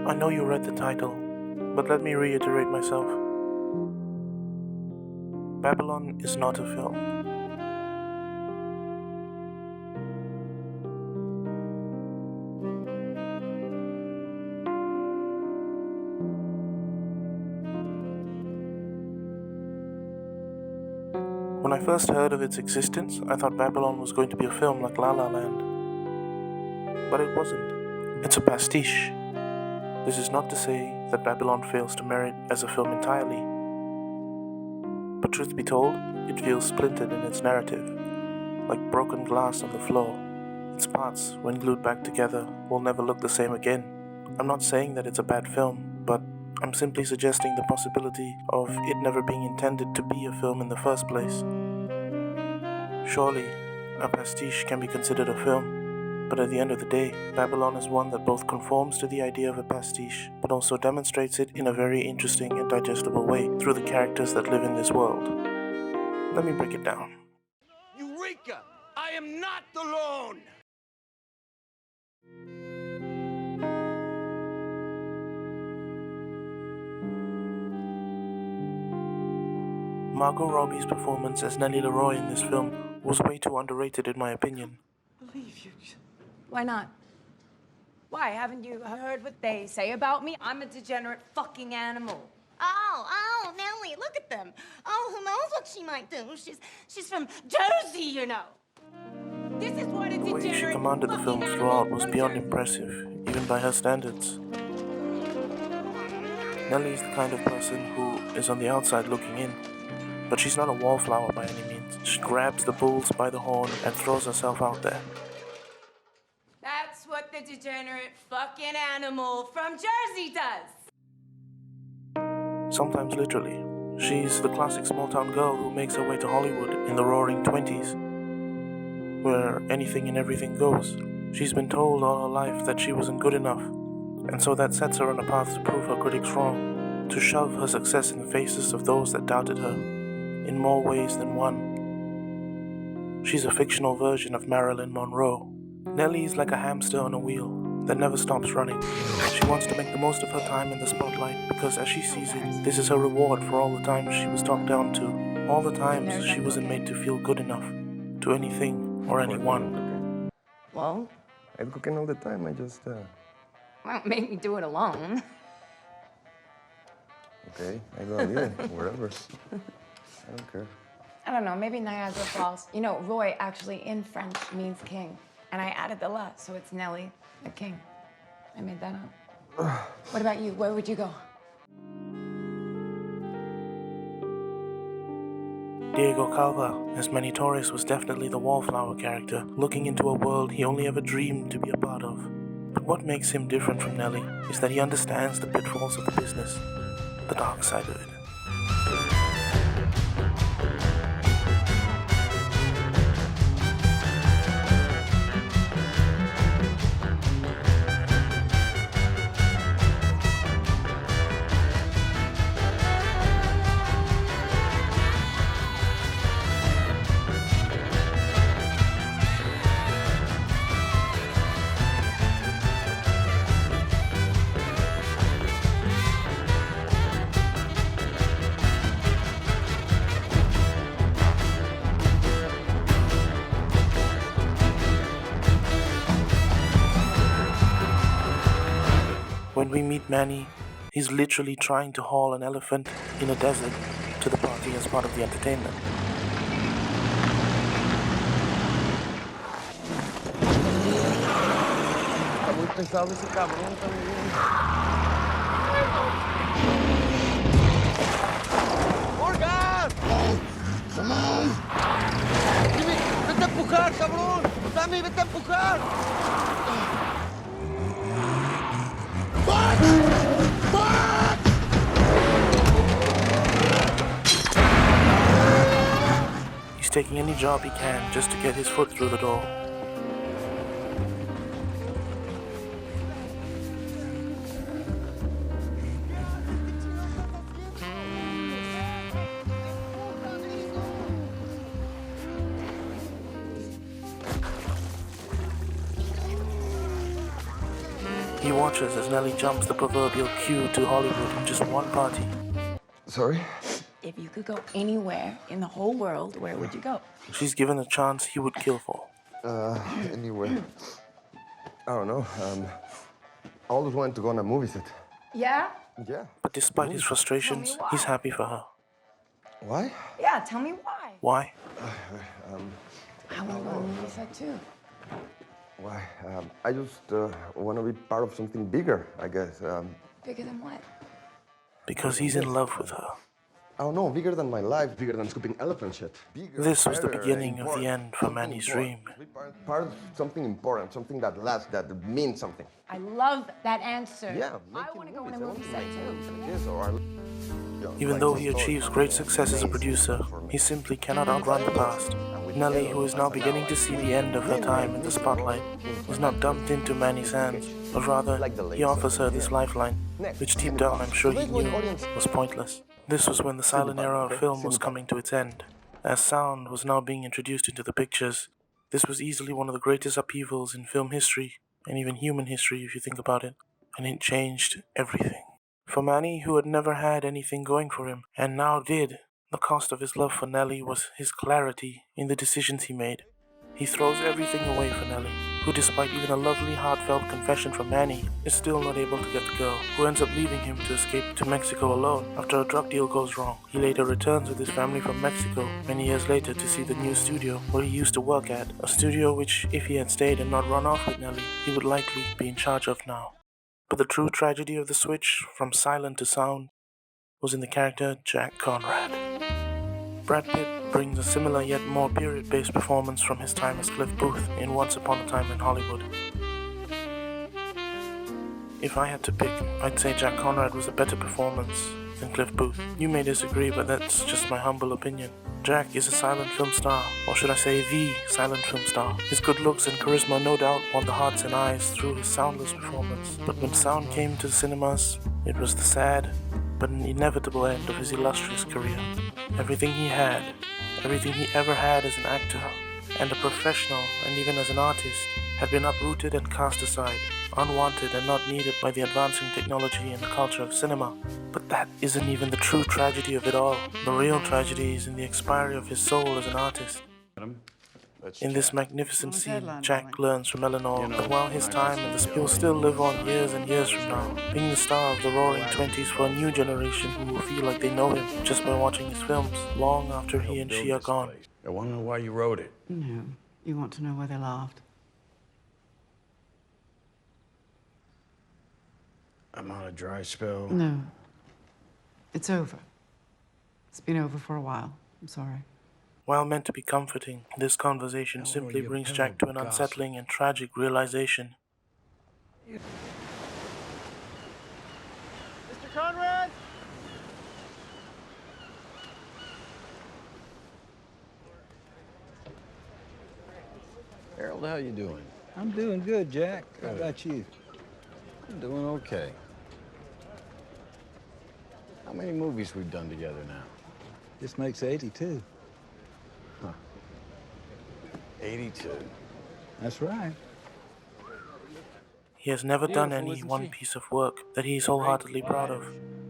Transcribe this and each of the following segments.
I know you read the title, but let me reiterate myself. Babylon is not a film. When I first heard of its existence, I thought Babylon was going to be a film like La La Land. But it wasn't. It's a pastiche. This is not to say that Babylon fails to merit as a film entirely. But truth be told, it feels splintered in its narrative, like broken glass on the floor. Its parts, when glued back together, will never look the same again. I'm not saying that it's a bad film, but I'm simply suggesting the possibility of it never being intended to be a film in the first place. Surely, a pastiche can be considered a film, but at the end of the day, Babylon is one that both conforms to the idea of a pastiche, but also demonstrates it in a very interesting and digestible way through the characters that live in this world. Let me break it down. Eureka! I am not alone! Margot Robbie's performance as Nellie Leroy in this film was way too underrated in my opinion. Believe you. Why not? Why? Haven't you heard what they say about me? I'm a degenerate fucking animal. Oh, Nellie, look at them. Oh, who knows what she might do? She's from Jersey, you know. This is what a The way degenerate she commanded the film fucking throughout animal was from beyond Jersey. impressive, even by her standards. Nellie is the kind of person who is on the outside looking in, but she's not a wallflower by any means. She grabs the bulls by the horn and throws herself out there. That's what the degenerate fucking animal from Jersey does. Sometimes literally. She's the classic small-town girl who makes her way to Hollywood in the roaring 20s, where anything and everything goes. She's been told all her life that she wasn't good enough, and so that sets her on a path to prove her critics wrong, to shove her success in the faces of those that doubted her, in more ways than one. She's a fictional version of Marilyn Monroe. Nellie is like a hamster on a wheel that never stops running. She wants to make the most of her time in the spotlight because, as she sees it, this is her reward for all the times she was talked down to, all the times she wasn't made to feel good enough to anything or anyone. Well, I'm cooking all the time. I just, don't make me do it alone. okay, I go out here, wherever. I don't care. I don't know, maybe Niagara Falls. You know, Roy actually in French means king. And I added the la, so it's Nellie, the king. I made that up. What about you? Where would you go? Diego Calva, as Manny Torres, was definitely the wallflower character, looking into a world he only ever dreamed to be a part of. But what makes him different from Nellie is that he understands the pitfalls of the business, the dark side of it. When we meet Manny, he's literally trying to haul an elephant in a desert to the party as part of the entertainment. Está muy pesado ese cabrón también. More gas! Come on! Jimmy, vete a empujar, cabrón! Sammy, vete a empujar! He's taking any job he can just to get his foot through the door. He watches as Nellie jumps the proverbial queue to Hollywood in just one party. Sorry? If you could go anywhere in the whole world, where would you go? She's given a chance he would kill for. Anyway. I don't know. I always wanted to go on a movie set. Yeah? Yeah. But despite his frustrations, Tell me why. he's happy for her. Why? Yeah, tell me why. Why? I want to go on a movie set too. Why? I just want to be part of something bigger, I guess. Bigger than what? Because he's in love with her. I don't know, bigger than my life, bigger than scooping elephant shit. Bigger, This was the better, beginning of the important, end for something Manny's important. dream. Be part of something important, something that lasts, that means something. I love that answer. Yeah, I want to go on a movie set too. Even though he achieves great success as a producer, he simply cannot outrun the past. Nellie, who is now beginning to see the end of her time in the spotlight, is not dumped into Manny's hands, but rather he offers her this lifeline, which deep down I'm sure he knew was pointless. This was when the silent era of film was coming to its end. As sound was now being introduced into the pictures, this was easily one of the greatest upheavals in film history, and even human history if you think about it, and it changed everything. For Manny, who had never had anything going for him, and now did, the cost of his love for Nellie was his clarity in the decisions he made. He throws everything away for Nellie, who despite even a lovely heartfelt confession from Manny, is still not able to get the girl, who ends up leaving him to escape to Mexico alone after a drug deal goes wrong. He later returns with his family from Mexico many years later to see the new studio where he used to work at, a studio which, if he had stayed and not run off with Nellie, he would likely be in charge of now. But the true tragedy of the switch from silent to sound was in the character Jack Conrad. Brad Pitt brings a similar yet more period-based performance from his time as Cliff Booth in Once Upon a Time in Hollywood. If I had to pick, I'd say Jack Conrad was a better performance than Cliff Booth. You may disagree, but that's just my humble opinion. Jack is a silent film star, or should I say the silent film star. His good looks and charisma no doubt won the hearts and eyes through his soundless performance. But when sound came to the cinemas, it was the sad but an inevitable end of his illustrious career. Everything he had, everything he ever had as an actor, and a professional, and even as an artist, had been uprooted and cast aside, unwanted and not needed by the advancing technology and culture of cinema. But that isn't even the true tragedy of it all. The real tragedy is in the expiry of his soul as an artist. In this magnificent scene, Jack learns from Eleanor that while his time in the spill will still live on years and years from now, being the star of the roaring 20s for a new generation who will feel like they know him just by watching his films, long after he and she are gone. I want to know why you wrote it. No. You want to know why they laughed? I'm on a dry spell. No. It's over. It's been over for a while. I'm sorry. While meant to be comforting, this conversation simply brings Jack to an unsettling and tragic realization. Mr. Conrad? Harold, how you doing? I'm doing good, Jack. How about you? I'm doing okay. How many movies we've done together now? This makes 82. 82. That's right. He has never done any one piece of work that he is wholeheartedly proud of.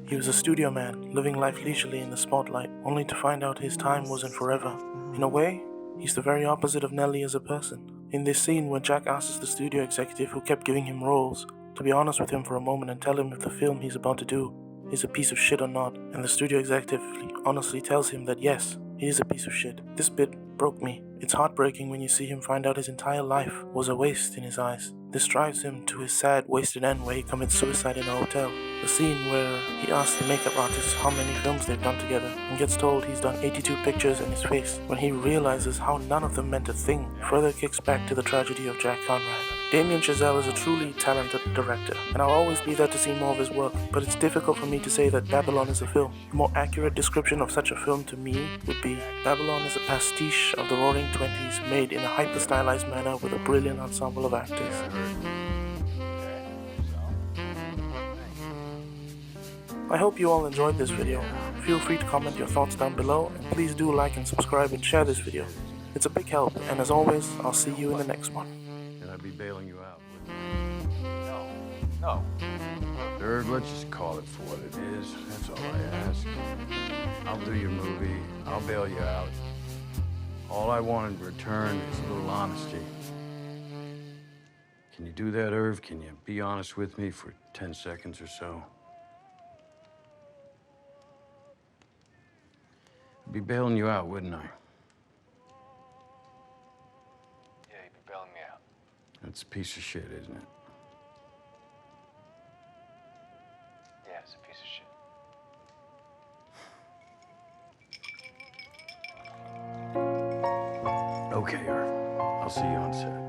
He was a studio man, living life leisurely in the spotlight, only to find out his time wasn't forever. In a way, he's the very opposite of Nellie as a person. In this scene where Jack asks the studio executive who kept giving him roles to be honest with him for a moment and tell him if the film he's about to do is a piece of shit or not, and the studio executive honestly tells him that yes, it is a piece of shit. This bit broke me. It's heartbreaking when you see him find out his entire life was a waste in his eyes. This drives him to his sad, wasted end where he commits suicide in a hotel. The scene where he asks the makeup artist how many films they've done together and gets told he's done 82 pictures in his face. When he realizes how none of them meant a thing, further kicks back to the tragedy of Jack Conrad. Damien Chazelle is a truly talented director, and I'll always be there to see more of his work, but it's difficult for me to say that Babylon is a film. A more accurate description of such a film to me would be, Babylon is a pastiche of the roaring 20s made in a hyper-stylized manner with a brilliant ensemble of actors. I hope you all enjoyed this video. Feel free to comment your thoughts down below, and please do like and subscribe and share this video. It's a big help, and as always, I'll see you in the next one. And I'd be bailing you out. No. Irv, let's just call it for what it is. That's all I ask. I'll do your movie. I'll bail you out. All I want in return is a little honesty. Can you do that, Irv? Can you be honest with me for 10 seconds or so? I'd be bailing you out, wouldn't I? Yeah, you'd be bailing me out. That's a piece of shit, isn't it? Yeah, it's a piece of shit. Okay, Irv. I'll see you on set.